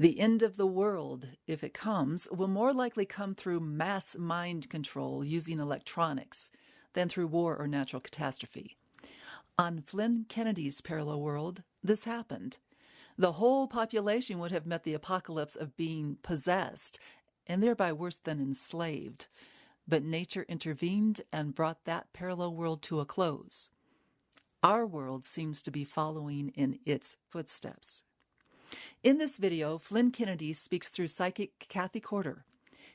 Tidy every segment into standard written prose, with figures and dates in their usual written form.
The end of the world, if it comes, will more likely come through mass mind control using electronics than through war or natural catastrophe. On Flynn Kennedy's parallel world, this happened. The whole population would have met the apocalypse of being possessed, and thereby worse than enslaved. But nature intervened and brought that parallel world to a close. Our world seems to be following in its footsteps. In this video, Flynn Kennedy speaks through psychic Cathee Courter.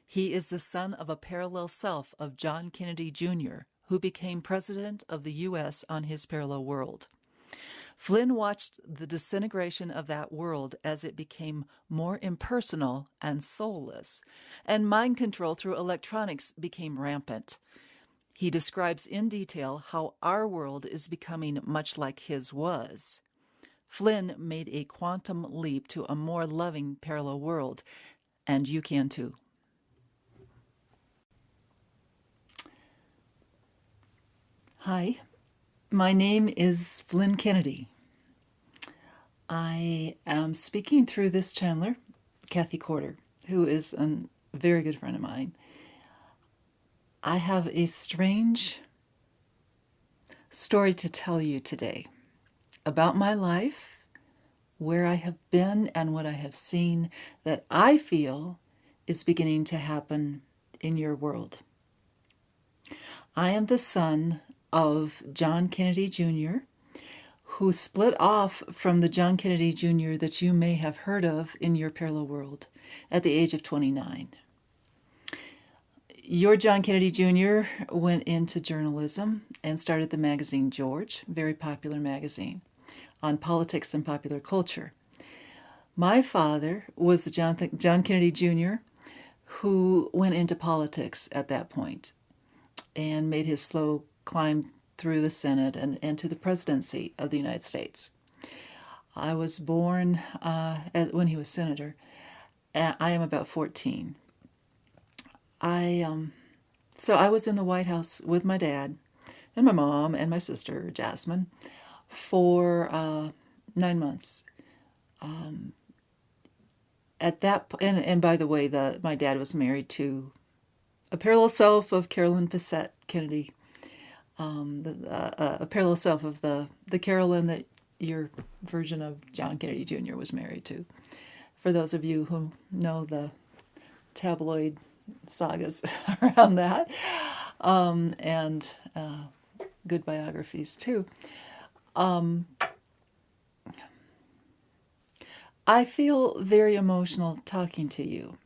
He is the son of a parallel self of John Kennedy Jr., who became president of the U.S. on his parallel world. Flynn watched the disintegration of that world as it became more impersonal and soulless, and mind control through electronics became rampant. He describes in detail how our world is becoming much like his was. Flynn made a quantum leap to a more loving parallel world, and you can too. Hi, my name is Flynn Kennedy. I am speaking through this channeler, Cathee Courter, who is a very good friend of mine. I have a strange story to tell you today about my life, where I have been and what I have seen that I feel is beginning to happen in your world. I am the son of John Kennedy Jr., who split off from the John Kennedy Jr. that you may have heard of in your parallel world at the age of 29. Your John Kennedy Jr. went into journalism and started the magazine George, very popular magazine, on politics and popular culture. My father was the John Kennedy Jr. who went into politics at that point and made his slow climb through the Senate and to the presidency of the United States. I was born when he was senator. I am about 14. So I was in the White House with my dad and my mom and my sister, Jasmine, for 9 months. At that and by the way, my dad was married to a parallel self of Carolyn Bissett Kennedy, a parallel self of the Carolyn that your version of John Kennedy Jr. was married to. For those of you who know the tabloid sagas around that, and good biographies too. I feel very emotional talking to you.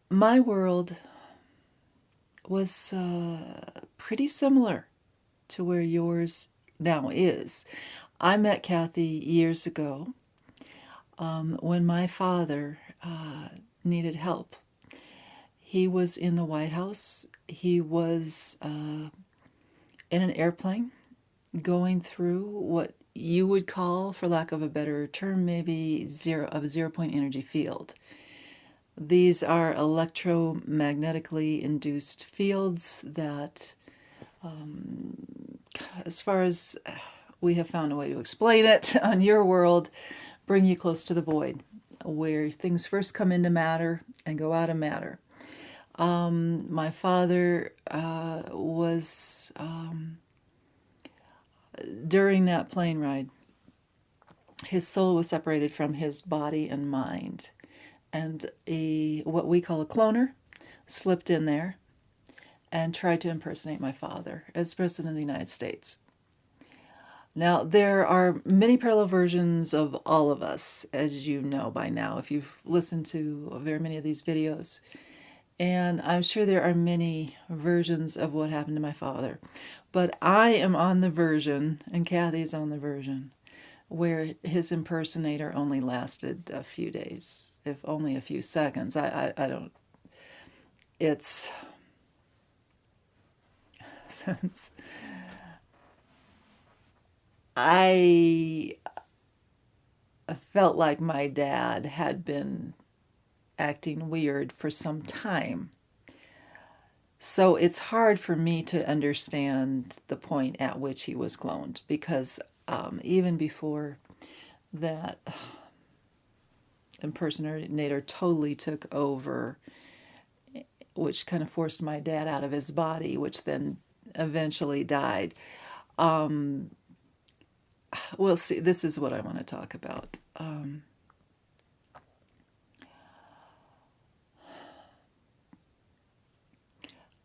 My world was pretty similar to where yours now is. I met Cathee years ago when my father needed help. He was in the White House. He was in an airplane going through what you would call, for lack of a better term, maybe a 0-point energy field. These are electromagnetically induced fields that, as far as we have found a way to explain it on your world, bring you close to the void, where things first come into matter and go out of matter. My father was, during that plane ride, his soul was separated from his body and mind. And what we call a cloner slipped in there and tried to impersonate my father as President of the United States. Now, there are many parallel versions of all of us, as you know by now, if you've listened to very many of these videos. And I'm sure there are many versions of what happened to my father. But I am on the version, and Cathee's on the version, where his impersonator only lasted a few days, if only a few seconds. I don't, it's, since I felt like my dad had been acting weird for some time. So it's hard for me to understand the point at which he was cloned, because even before that impersonator totally took over, which kind of forced my dad out of his body, which then eventually died. Well, see, this is what I want to talk about.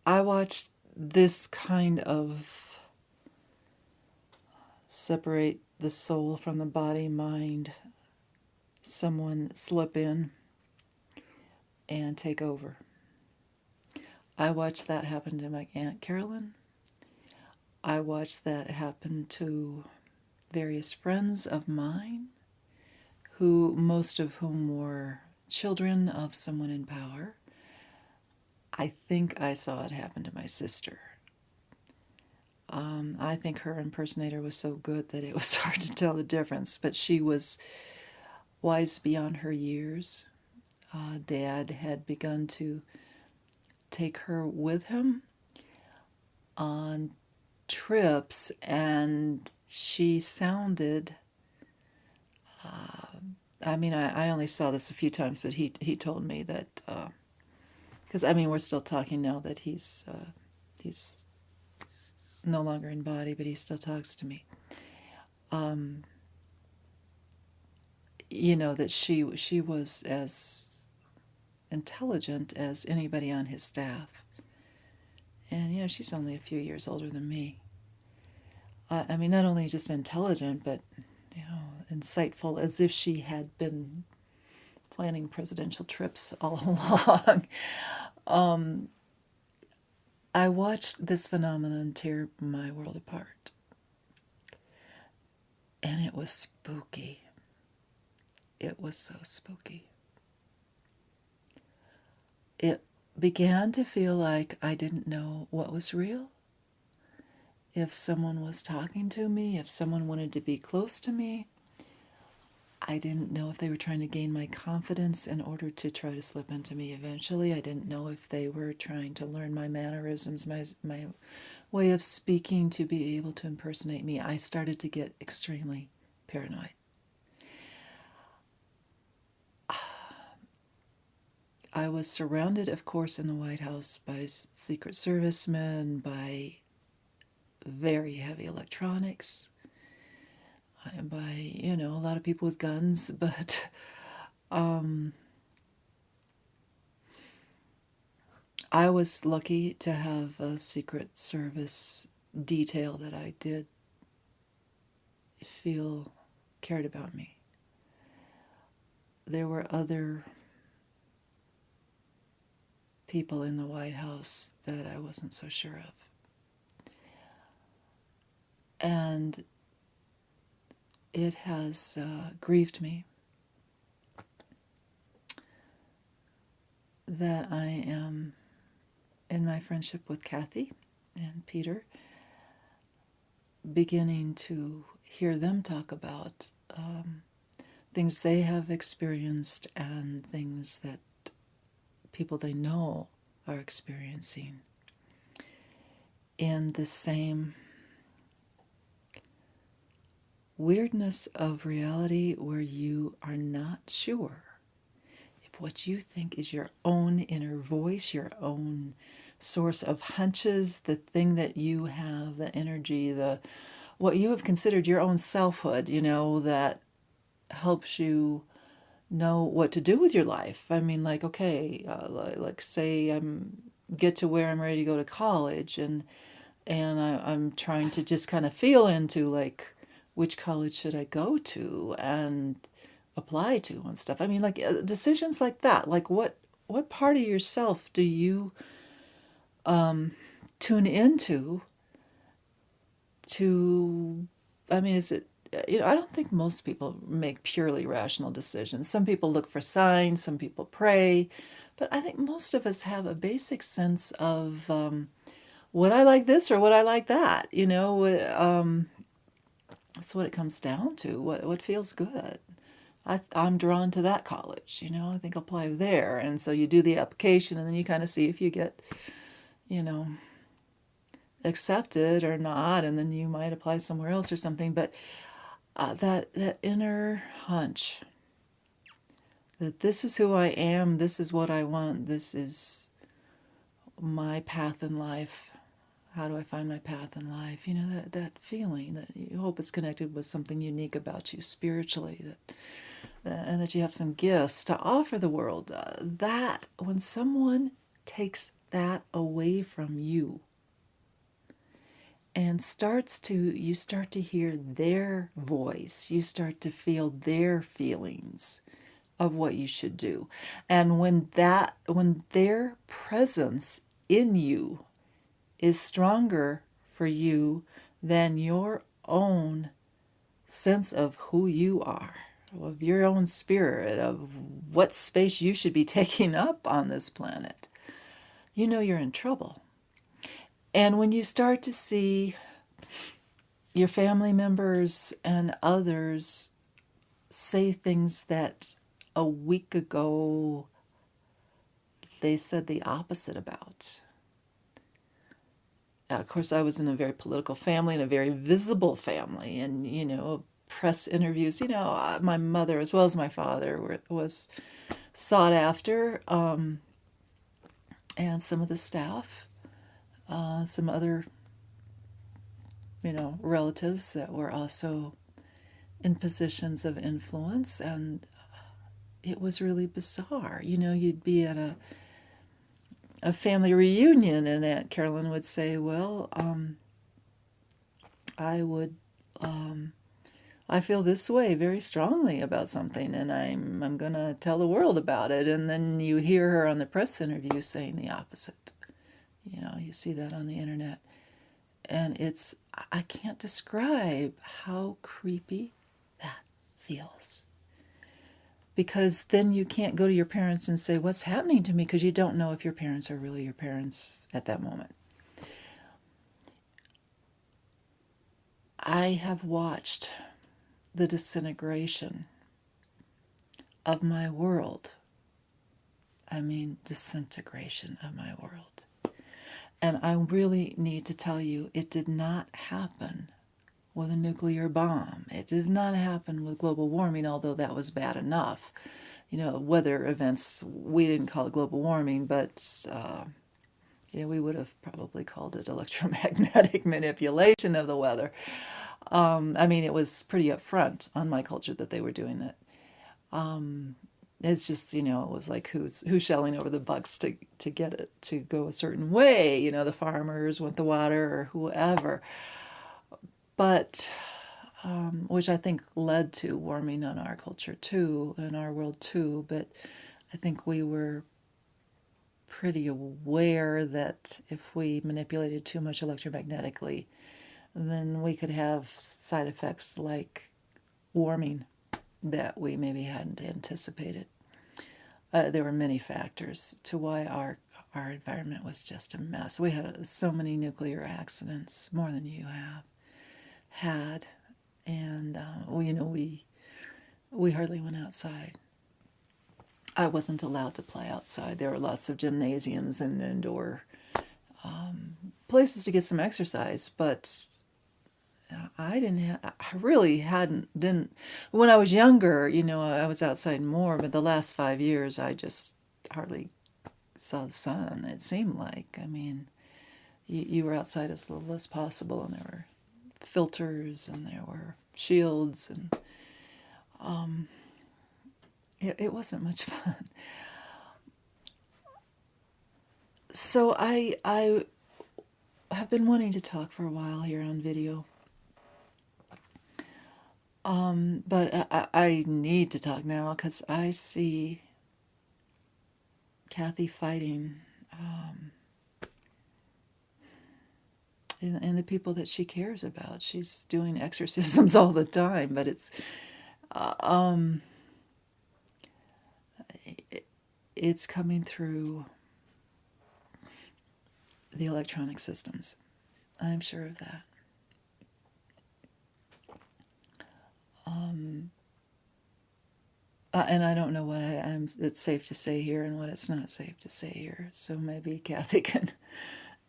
I watched this kind of separate the soul from the body, mind, someone slip in and take over. I watched that happen to my Aunt Carolyn. I watched that happen to various friends of mine, who most of whom were children of someone in power. I think I saw it happen to my sister. I think her impersonator was so good that it was hard to tell the difference, but she was wise beyond her years. Dad had begun to take her with him on trips, and she sounded, I only saw this a few times, but he told me that, because we're still talking now that he's no longer in body, but he still talks to me. That she was as intelligent as anybody on his staff. And, she's only a few years older than me. Not only just intelligent, but, insightful, as if she had been planning presidential trips all along. I watched this phenomenon tear my world apart. And it was spooky. It was so spooky. It began to feel like I didn't know what was real. If someone was talking to me, if someone wanted to be close to me, I didn't know if they were trying to gain my confidence in order to try to slip into me eventually. I didn't know if they were trying to learn my mannerisms, my way of speaking to be able to impersonate me. I started to get extremely paranoid. I was surrounded, of course, in the White House by Secret Service men, by very heavy electronics, by, a lot of people with guns, but I was lucky to have a Secret Service detail that I did feel cared about me. There were other people in the White House that I wasn't so sure of. And it has grieved me that I am, in my friendship with Cathee and Peter, beginning to hear them talk about things they have experienced and things that people they know are experiencing in the same weirdness of reality, where you are not sure if what you think is your own inner voice, your own source of hunches, the thing that you have, the energy, what you have considered your own selfhood, that helps you know what to do with your life. Like say I'm get to where I'm ready to go to college, and I'm trying to just kind of feel into like which college should I go to and apply to and stuff. Decisions like that. Like what part of yourself do you tune into to, is it, I don't think most people make purely rational decisions. Some people look for signs, some people pray, but I think most of us have a basic sense of would I like this or would I like that? That's what it comes down to. What feels good? I'm drawn to that college. I think I'll apply there. And so you do the application, and then you kind of see if you get, accepted or not, and then you might apply somewhere else or something. But that inner hunch that this is who I am, this is what I want, this is my path in life. How do I find my path in life? You know, that feeling that you hope is connected with something unique about you spiritually, and that you have some gifts to offer the world. That when someone takes that away from you and you start to hear their voice, you start to feel their feelings of what you should do. And when their presence in you is stronger for you than your own sense of who you are, of your own spirit, of what space you should be taking up on this planet, you know you're in trouble. And when you start to see your family members and others say things that a week ago they said the opposite about. Of course, I was in a very political family and a very visible family, and, you know, press interviews, you know, my mother as well as my father was sought after, and some of the staff, some other, you know, relatives that were also in positions of influence, and it was really bizarre. You know, you'd be at a family reunion, and Aunt Carolyn would say, well, I feel this way very strongly about something, and I'm going to tell the world about it. And then you hear her on the press interview saying the opposite. You know, you see that on the internet. And I can't describe how creepy that feels. Because then you can't go to your parents and say, what's happening to me? Because you don't know if your parents are really your parents at that moment. I have watched the disintegration of my world. I mean, disintegration of my world. And I really need to tell you, it did not happen with a nuclear bomb. It did not happen with global warming, although that was bad enough. You know, weather events, we didn't call it global warming, but you know, we would have probably called it electromagnetic manipulation of the weather. I mean, it was pretty upfront on my culture that they were doing it. It's just, you know, it was like who's shelling over the bucks to get it to go a certain way. You know, the farmers want the water or whoever. But, which I think led to warming on our culture too, in our world too. But I think we were pretty aware that if we manipulated too much electromagnetically, then we could have side effects like warming that we maybe hadn't anticipated. There were many factors to why our environment was just a mess. We had so many nuclear accidents, more than you have had, and you know, we hardly went outside. I wasn't allowed to play outside. There were lots of gymnasiums and indoor places to get some exercise, but I didn't. When I was younger, you know, I was outside more, but the last 5 years, I just hardly saw the sun, it seemed like. I mean, you were outside as little as possible, and there were filters, and there were shields, and it wasn't much fun. So I have been wanting to talk for a while here on video. But I need to talk now because I see Cathee fighting and the people that she cares about. She's doing exorcisms all the time, but it's coming through the electronic systems. I'm sure of that. And I don't know what it's safe to say here and what it's not safe to say here. So maybe Cathee can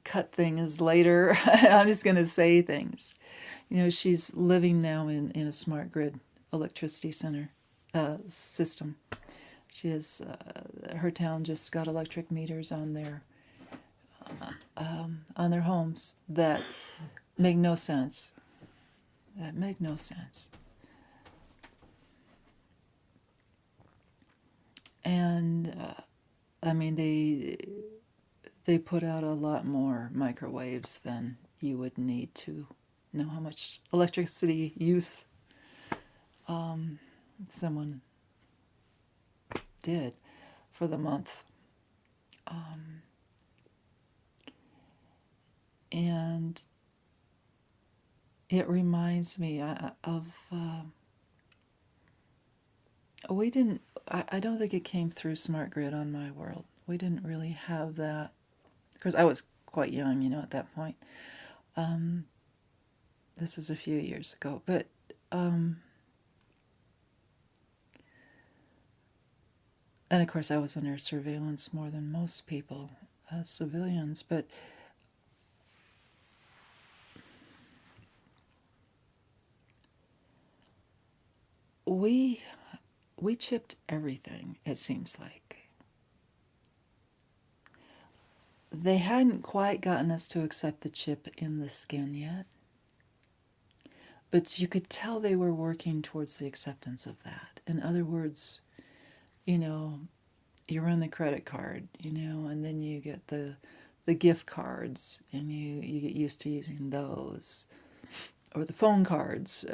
cut things later. I'm just going to say things. she's living now in a smart grid electricity center system. She has her town just got electric meters on their homes that make no sense. That make no sense. And I mean, they put out a lot more microwaves than you would need to know how much electricity use someone did for the month. And it reminds me of we didn't. I don't think it came through smart grid on my world. We didn't really have that. Of course, I was quite young, at that point. This was a few years ago, but and of course, I was under surveillance more than most people as civilians, but we chipped everything, it seems like. They hadn't quite gotten us to accept the chip in the skin yet, but you could tell they were working towards the acceptance of that. In other words, you run the credit card, and then you get the gift cards, and you get used to using those, or the phone cards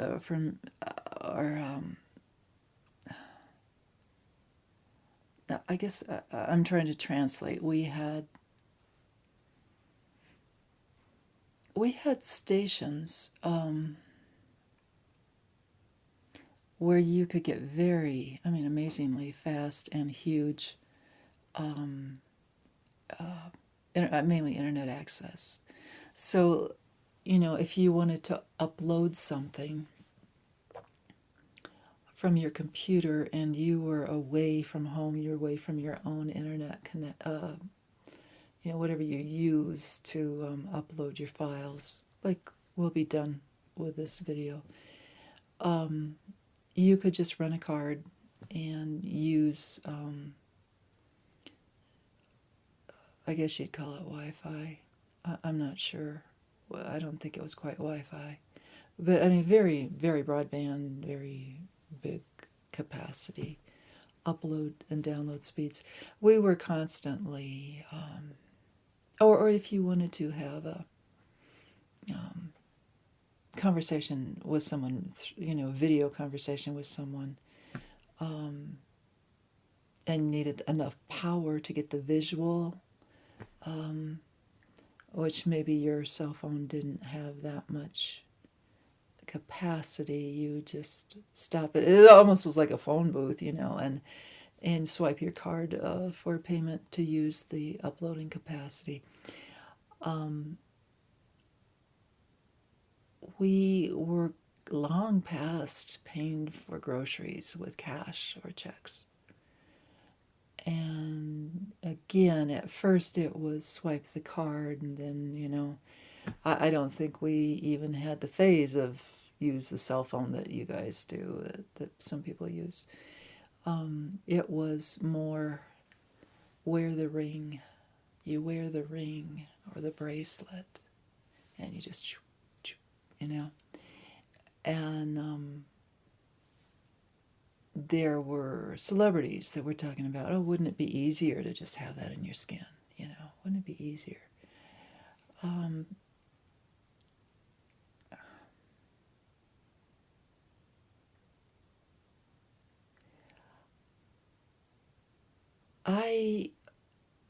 I guess I'm trying to translate. We had stations where you could get amazingly fast and huge, mainly internet access. So, if you wanted to upload something from your computer and you were away from home, you were away from your own internet whatever you use to upload your files, like will be done with this video, you could just run a card and use, I guess you'd call it Wi-Fi. I'm not sure. I don't think it was quite Wi-Fi. But very, very broadband, very big capacity, upload and download speeds. We were constantly, or if you wanted to have a conversation with someone, video conversation with someone, and needed enough power to get the visual, which maybe your cell phone didn't have that much capacity, you just stop it. It almost was like a phone booth, and swipe your card for payment to use the uploading capacity. We were long past paying for groceries with cash or checks. And again, at first it was swipe the card, and then, I don't think we even had the phase of use the cell phone that you guys do, that some people use. It was more wear the ring. You wear the ring or the bracelet, and you just, and there were celebrities that were talking about, oh, wouldn't it be easier to just have that in your skin? Wouldn't it be easier?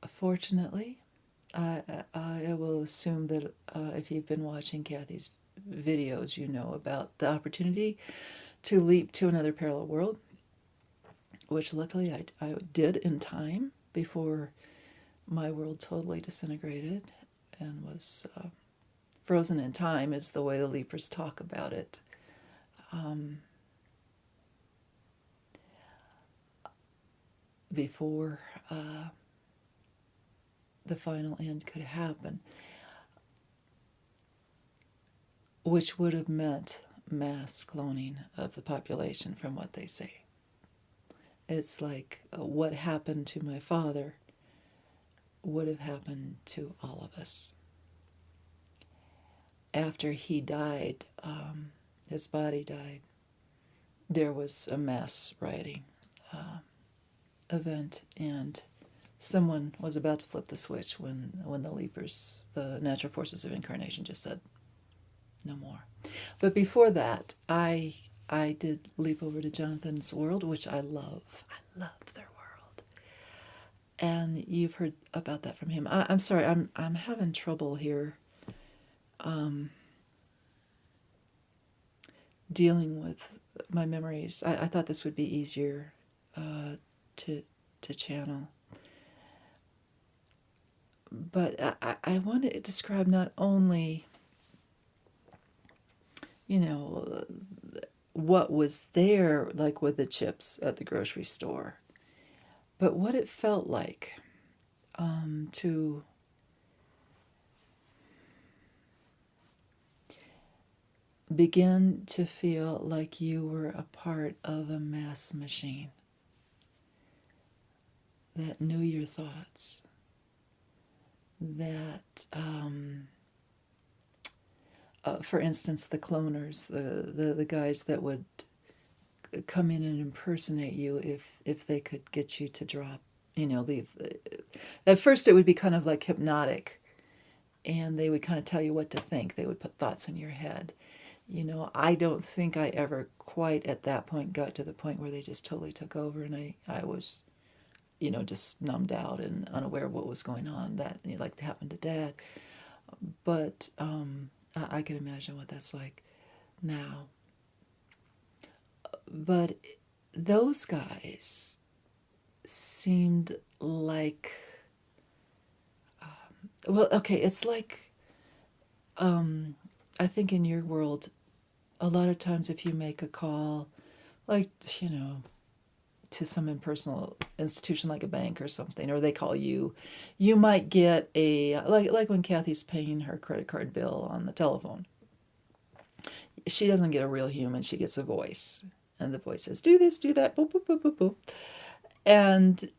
Fortunately, I will assume that if you've been watching Cathee's videos, you know about the opportunity to leap to another parallel world, which luckily I did in time before my world totally disintegrated and was frozen in time, is the way the leapers talk about it. Before the final end could happen. which would have meant mass cloning of the population from what they say. It's like what happened to my father would have happened to all of us. After he died, his body died, there was a mass rioting event, and someone was about to flip the switch when the leapers, the natural forces of incarnation, just said, no more. But before that, I did leap over to Jonathan's world, which I love. I love their world. And you've heard about that from him. I'm sorry, I'm having trouble here dealing with my memories. I thought this would be easier to channel. But I want to describe not only, what was there, like with the chips at the grocery store, but what it felt like to begin to feel like you were a part of a mass machine that knew your thoughts, that, for instance, the cloners, the guys that would come in and impersonate you if they could get you to drop, leave. At first it would be kind of like hypnotic, and they would kind of tell you what to think. They would put thoughts in your head. I don't think I ever quite at that point got to the point where they just totally took over, and I was, just numbed out and unaware of what was going on. That, like, happened to Dad. But I can imagine what that's like now. But those guys seemed like, it's like, I think in your world, a lot of times if you make a call, like, to some impersonal institution like a bank or something, or they call you, you might get a, like when Cathee's paying her credit card bill on the telephone. She doesn't get a real human, she gets a voice. And the voice says, do this, do that, boop, boop, boop, boop, boop. And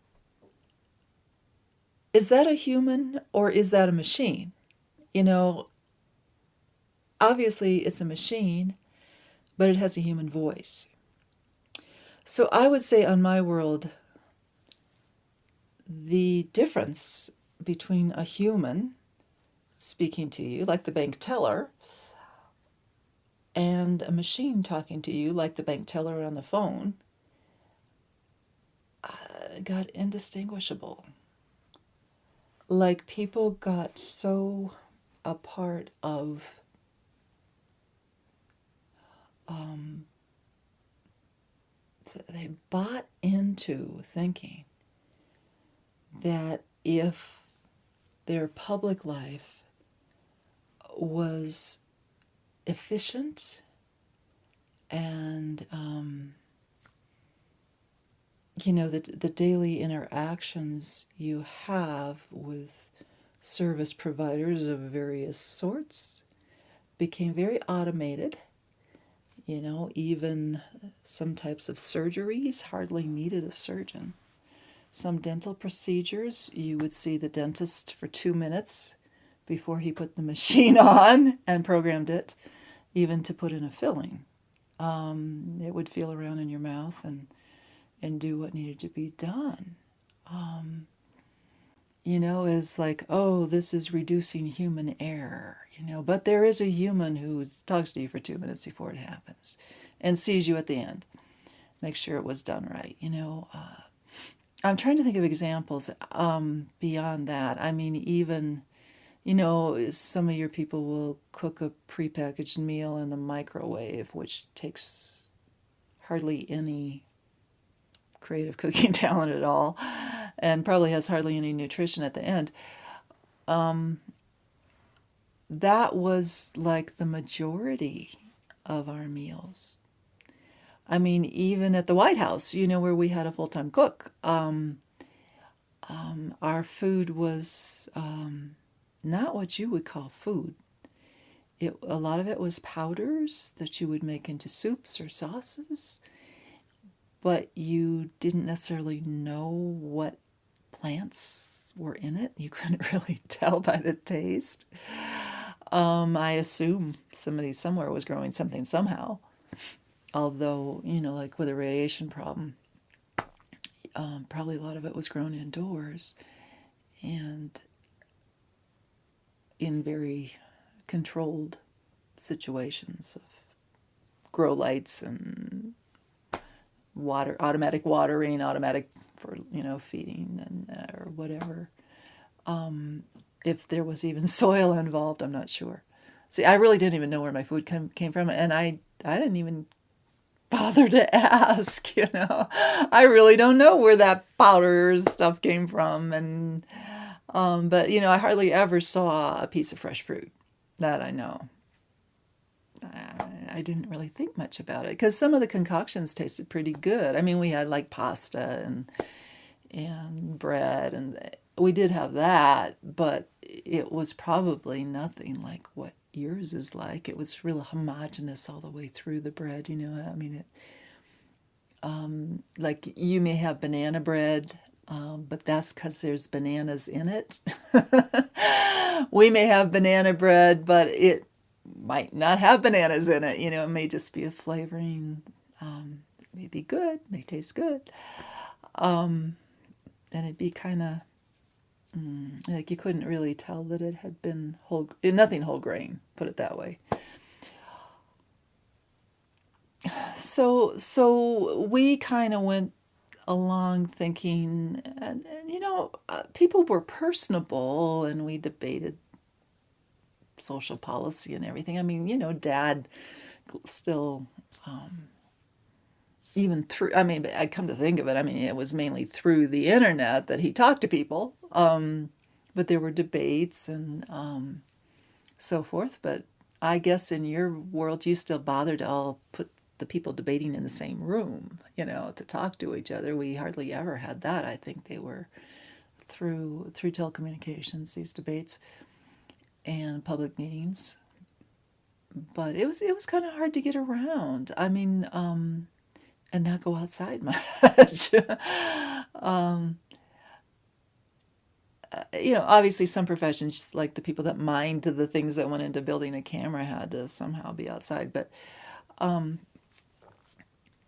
is that a human or is that a machine? Obviously it's a machine, but it has a human voice. So I would say on my world, the difference between a human speaking to you, like the bank teller, and a machine talking to you, like the bank teller on the phone, got indistinguishable. Like, people got so a part of they bought into thinking that if their public life was efficient and the daily interactions you have with service providers of various sorts became very automated. Even some types of surgeries hardly needed a surgeon. Some dental procedures, you would see the dentist for 2 minutes before he put the machine on and programmed it, even to put in a filling. It would feel around in your mouth and do what needed to be done. Is like, oh, this is reducing human error, but there is a human who talks to you for 2 minutes before it happens and sees you at the end. Make sure it was done right, I'm trying to think of examples beyond that. I mean, even, some of your people will cook a prepackaged meal in the microwave, which takes hardly any creative cooking talent at all, and probably has hardly any nutrition at the end. That was like the majority of our meals. I mean, even at the White House, where we had a full-time cook, our food was not what you would call food. a lot of it was powders that you would make into soups or sauces, but you didn't necessarily know what plants were in it. You couldn't really tell by the taste. I assume somebody somewhere was growing something somehow. Although, like with a radiation problem, probably a lot of it was grown indoors and in very controlled situations of grow lights and water, automatic watering, automatic for, feeding and or whatever. If there was even soil involved, I'm not sure. See, I really didn't even know where my food came from, and I didn't even bother to ask, I really don't know where that powder stuff came from, and but I hardly ever saw a piece of fresh fruit. That I know. I didn't really think much about it because some of the concoctions tasted pretty good. I mean, we had like pasta and bread, and we did have that, but it was probably nothing like what yours is like. It was real homogeneous all the way through the bread, I mean, it like you may have banana bread, but that's because there's bananas in it. We may have banana bread, but it might not have bananas in it. It may just be a flavoring. It may be good, may taste good. And it'd be kind of like you couldn't really tell that it had been nothing whole grain, put it that way. So we kind of went along thinking, and people were personable, and we debated social policy and everything. I mean, Dad still, even through, I mean, I come to think of it, I mean, it was mainly through the internet that he talked to people, but there were debates and so forth. But I guess in your world, you still bother to all put the people debating in the same room, to talk to each other. We hardly ever had that. I think they were through telecommunications, these debates and public meetings. But it was kind of hard to get around. I mean, and not go outside much. Obviously some professions, like the people that mined the things that went into building a camera, had to somehow be outside. But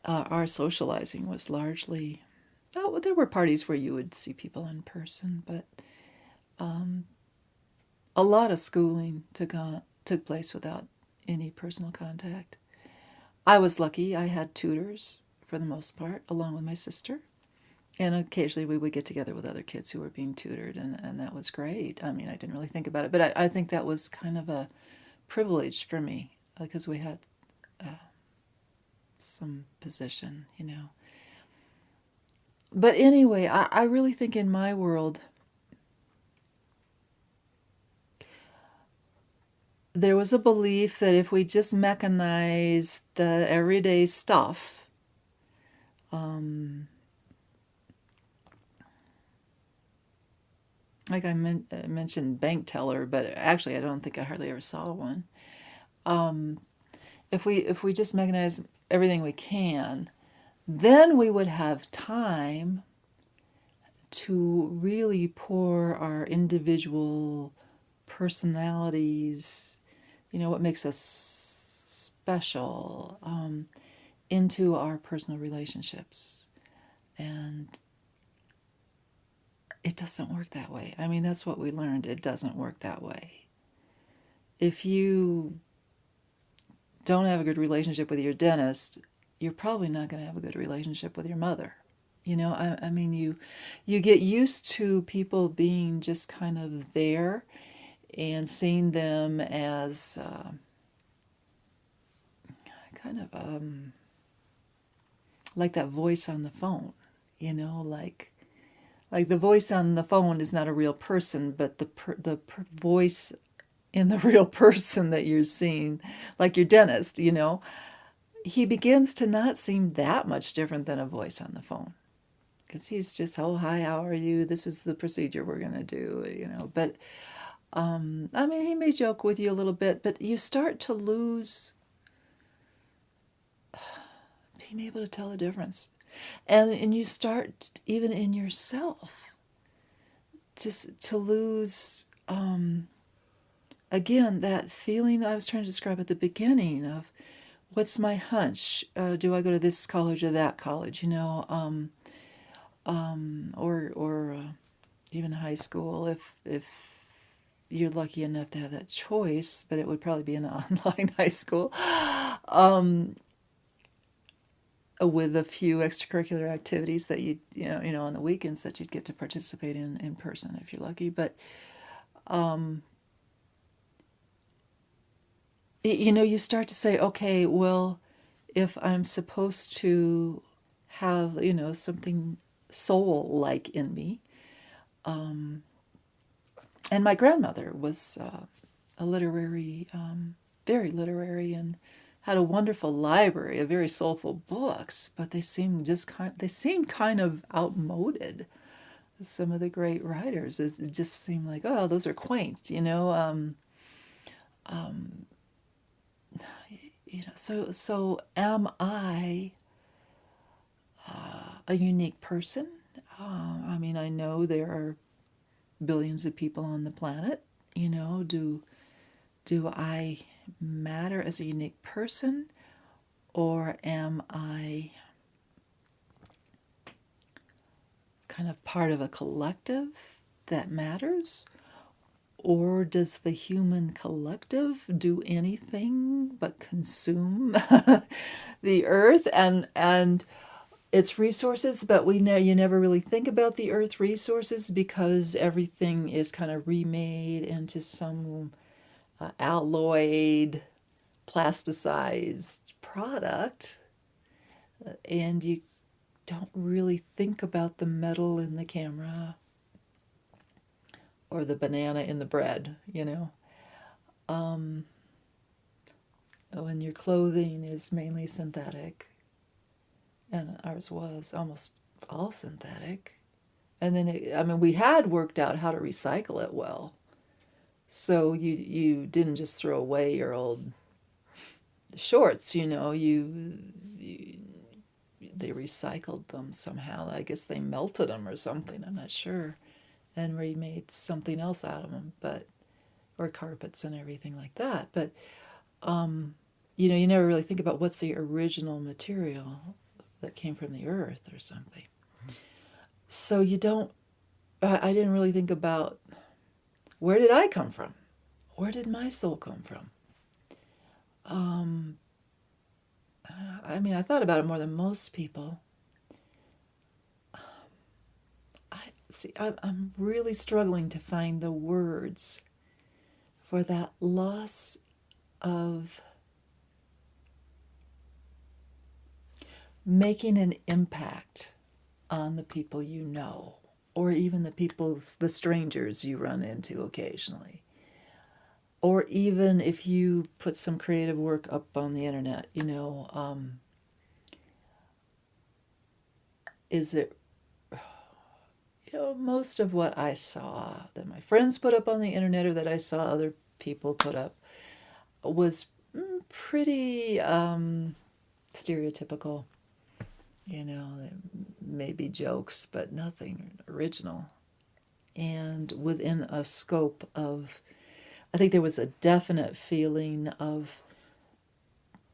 our socializing was largely, there were parties where you would see people in person, but a lot of schooling took place without any personal contact. I was lucky. I had tutors for the most part, along with my sister. And occasionally we would get together with other kids who were being tutored, and that was great. I mean, I didn't really think about it, but I think that was kind of a privilege for me because we had some position, But anyway, I really think in my world, there was a belief that if we just mechanized the everyday stuff, like I mentioned bank teller, but actually I don't think I hardly ever saw one. If we just mechanize everything we can, then we would have time to really pour our individual personalities, what makes us special, into our personal relationships. And it doesn't work that way. I mean, that's what we learned. It doesn't work that way. If you don't have a good relationship with your dentist, you're probably not going to have a good relationship with your mother. I mean, you get used to people being just kind of there and seeing them as kind of like that voice on the phone, like the voice on the phone is not a real person, but the voice in the real person that you're seeing, like your dentist, he begins to not seem that much different than a voice on the phone. Because he's just, oh, hi, how are you? This is the procedure we're going to do, But I mean, he may joke with you a little bit, but you start to lose being able to tell the difference. And you start, even in yourself, to lose, again, that feeling I was trying to describe at the beginning of what's my hunch? Do I go to this college or that college? Or even high school, if you're lucky enough to have that choice, but it would probably be an online high school, with a few extracurricular activities that you know on the weekends that you'd get to participate in person if you're lucky. But you start to say, okay, well, if I'm supposed to have something soul-like in me, and my grandmother was a literary, very literary, and had a wonderful library of very soulful books, but they seemed kind of outmoded. Some of the great writers, it just seemed like, oh, those are quaint, So am I a unique person? I mean, I know there are billions of people on the planet. Do I matter as a unique person, or am I kind of part of a collective that matters? Or does the human collective do anything but consume the earth and its resources? But you never really think about the earth resources because everything is kind of remade into some alloyed, plasticized product, and you don't really think about the metal in the camera or the banana in the bread, when your clothing is mainly synthetic, and ours was almost all synthetic. And then we had worked out how to recycle it well. So you didn't just throw away your old shorts, they recycled them somehow. I guess they melted them or something, I'm not sure, and remade something else out of them, or carpets and everything like that. But you never really think about what's the original material that came from the earth or something. So I didn't really think about, where did I come from? Where did my soul come from? I thought about it more than most people. I'm really struggling to find the words for that loss of making an impact on the people you know, or even the strangers you run into occasionally. Or even if you put some creative work up on the internet, is it, most of what I saw that my friends put up on the internet or that I saw other people put up was pretty stereotypical. Maybe jokes, but nothing original. And within a scope of, I think there was a definite feeling of,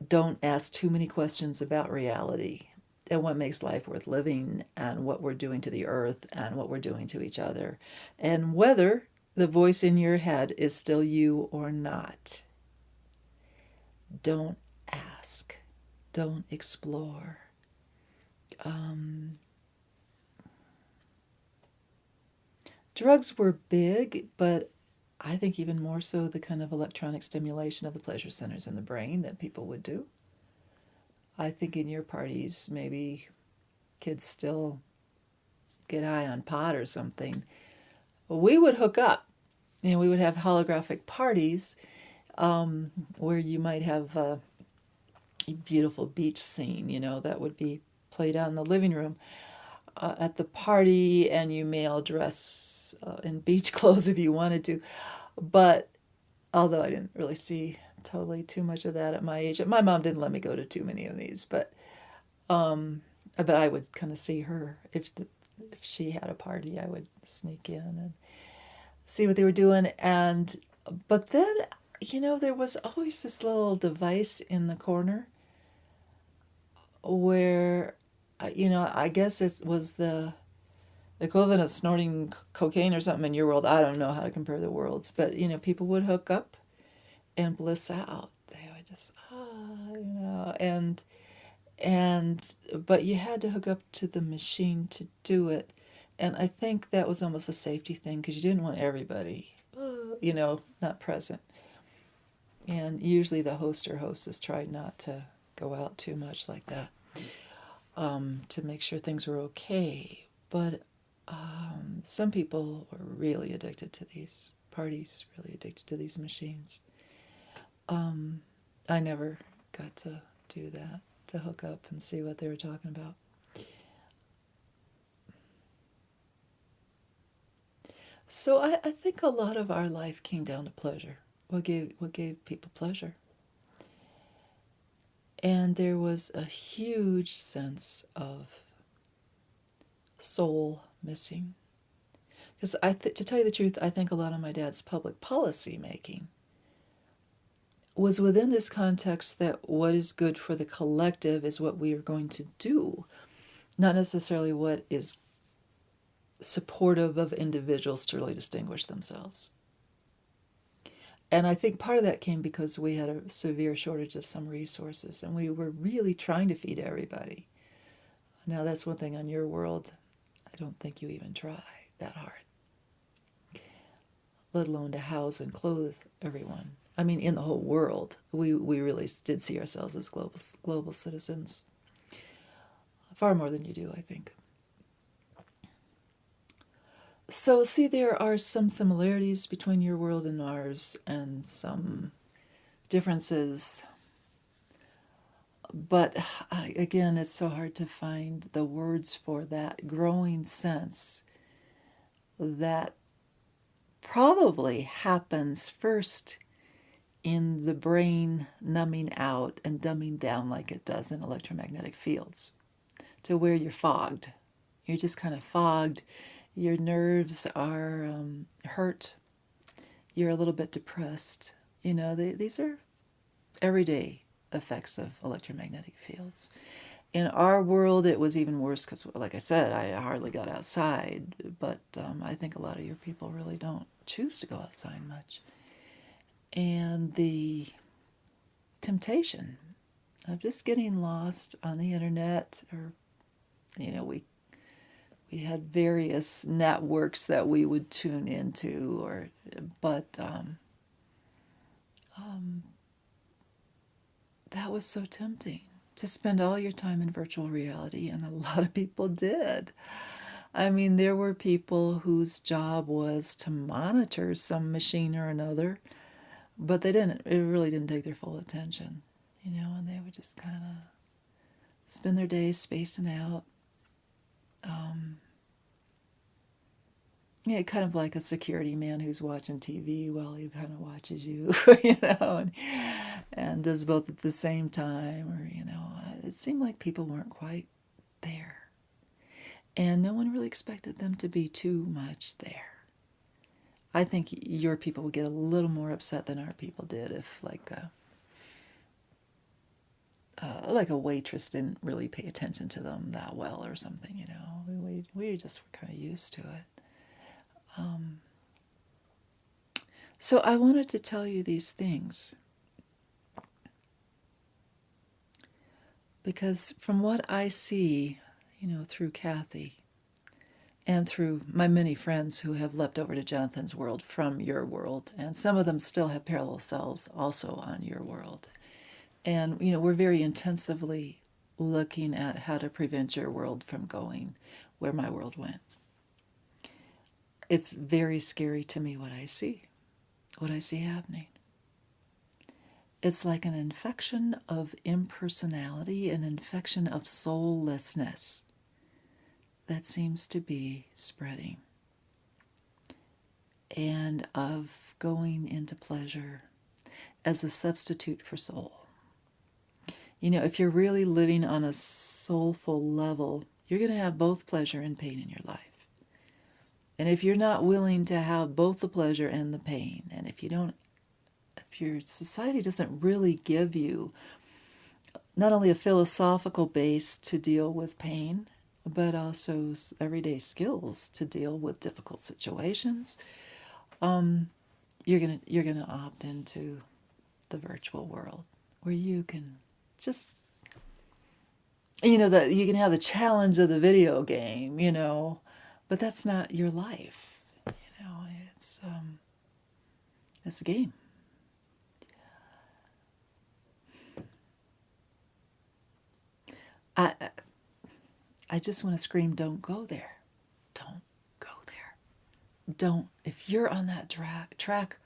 don't ask too many questions about reality and what makes life worth living and what we're doing to the earth and what we're doing to each other and whether the voice in your head is still you or not. Don't ask. Don't explore. Drugs were big, but I think even more so the kind of electronic stimulation of the pleasure centers in the brain that people would do. I think in your parties, maybe kids still get high on pot or something. We would hook up. We would have holographic parties where you might have a beautiful beach scene, that would be played out in the living room at the party, and you may all dress in beach clothes if you wanted to. But although I didn't really see totally too much of that at my age, my mom didn't let me go to too many of these, but I would kind of see her if she had a party, I would sneak in and see what they were doing. And but then, there was always this little device in the corner where, I guess it was the equivalent of snorting cocaine or something in your world. I don't know how to compare the worlds, but people would hook up and bliss out. They would just and but you had to hook up to the machine to do it. And I think that was almost a safety thing because you didn't want everybody, not present. And usually the host or hostess tried not to go out too much like that, to make sure things were okay. But some people were really addicted to these parties, really addicted to these machines. I never got to do that, to hook up and see what they were talking about. So I think a lot of our life came down to pleasure. What gave people pleasure? And there was a huge sense of soul missing. Because to tell you the truth, I think a lot of my dad's public policy making was within this context that what is good for the collective is what we are going to do, not necessarily what is supportive of individuals to really distinguish themselves. And I think part of that came because we had a severe shortage of some resources, and we were really trying to feed everybody. Now, that's one thing on your world. I don't think you even try that hard, let alone to house and clothe everyone. I mean, in the whole world, we really did see ourselves as global citizens. Far more than you do, I think. So, see, there are some similarities between your world and ours, and some differences. But again, it's so hard to find the words for that growing sense that probably happens first in the brain numbing out and dumbing down like it does in electromagnetic fields, to where you're fogged. You're just kind of fogged. Your nerves are hurt. You're a little bit depressed. These are everyday effects of electromagnetic fields. In our world, it was even worse because, like I said, I hardly got outside. But I think a lot of your people really don't choose to go outside much. And the temptation of just getting lost on the internet, or, we had various networks that we would tune into, but that was so tempting to spend all your time in virtual reality, and a lot of people did. I mean, there were people whose job was to monitor some machine or another, but it really didn't take their full attention, and they would just kind of spend their days spacing out. Kind of like a security man who's watching TV while he kind of watches you, and does both at the same time, or, it seemed like people weren't quite there. And no one really expected them to be too much there. I think your people would get a little more upset than our people did if, like a waitress didn't really pay attention to them that well or something, We just were kind of used to it. So I wanted to tell you these things because from what I see, through Cathee and through my many friends who have leapt over to Jonathan's world from your world, and some of them still have parallel selves also on your world. And, we're very intensively looking at how to prevent your world from going where my world went. It's very scary to me what I see happening. It's like an infection of impersonality, an infection of soullessness that seems to be spreading. and of going into pleasure as a substitute for soul. If you're really living on a soulful level, you're going to have both pleasure and pain in your life. And if you're not willing to have both the pleasure and the pain, and if your society doesn't really give you not only a philosophical base to deal with pain, but also everyday skills to deal with difficult situations, you're gonna opt into the virtual world where you can just, that you can have the challenge of the video game, but that's not your life. It's a game. I just want to scream, don't go there. Don't go there. Don't. If you're on that track,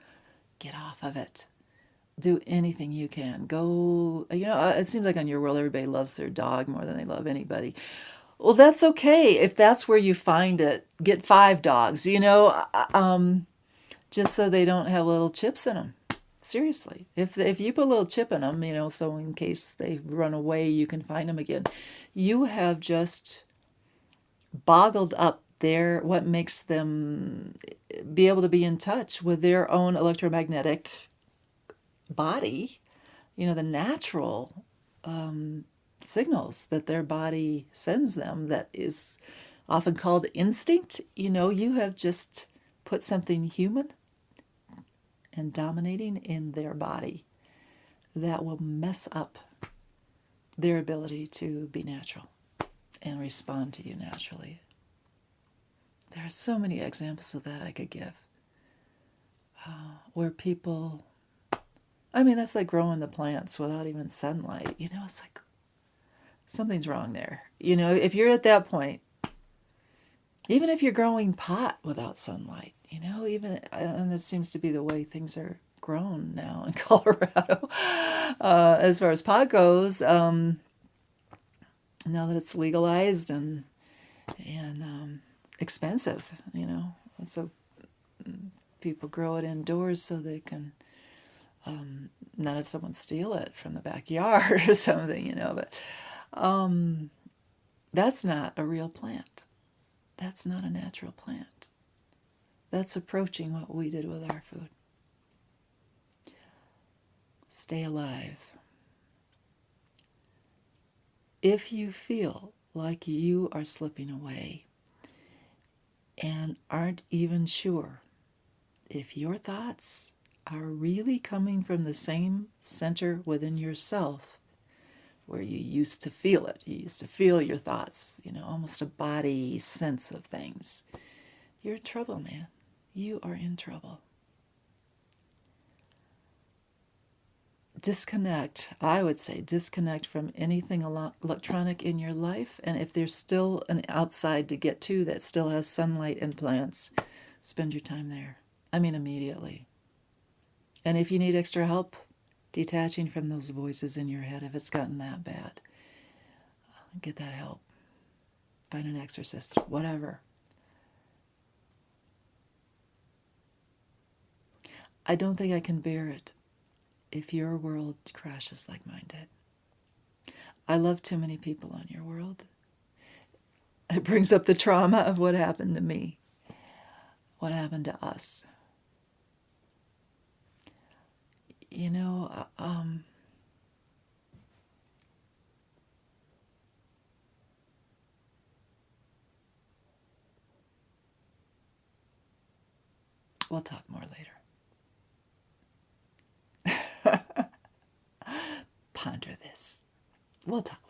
get off of it. Do anything you can. Go, it seems like on Your World, everybody loves their dog more than they love anybody. Well, that's okay. If that's where you find it, get 5 dogs, just so they don't have little chips in them. Seriously. If you put a little chip in them, so in case they run away, you can find them again. You have just boggled up what makes them be able to be in touch with their own electromagnetic body, the natural signals that their body sends them, that is often called instinct. You have just put something human and dominating in their body that will mess up their ability to be natural and respond to you naturally. There are so many examples of that I could give, where people, that's like growing the plants without even sunlight. It's like something's wrong there. If you're at that point, even if you're growing pot without sunlight, and this seems to be the way things are grown now in Colorado, as far as pot goes, now that it's legalized and expensive, so people grow it indoors so they can not have someone steal it from the backyard or something, but that's not a real plant. That's not a natural plant. That's approaching what we did with our food. Stay alive. If you feel like you are slipping away and aren't even sure if your thoughts are really coming from the same center within yourself where you used to feel it, you used to feel your thoughts, almost a body sense of things, you're in trouble, man. You are in trouble. Disconnect, I would say, disconnect from anything electronic in your life. And if there's still an outside to get to that still has sunlight and plants, spend your time there. Immediately. And if you need extra help detaching from those voices in your head, if it's gotten that bad, get that help. Find an exorcist, whatever. I don't think I can bear it if your world crashes like mine did. I love too many people on your world. It brings up the trauma of what happened to me, what happened to us. We'll talk more later. Ponder this. We'll talk.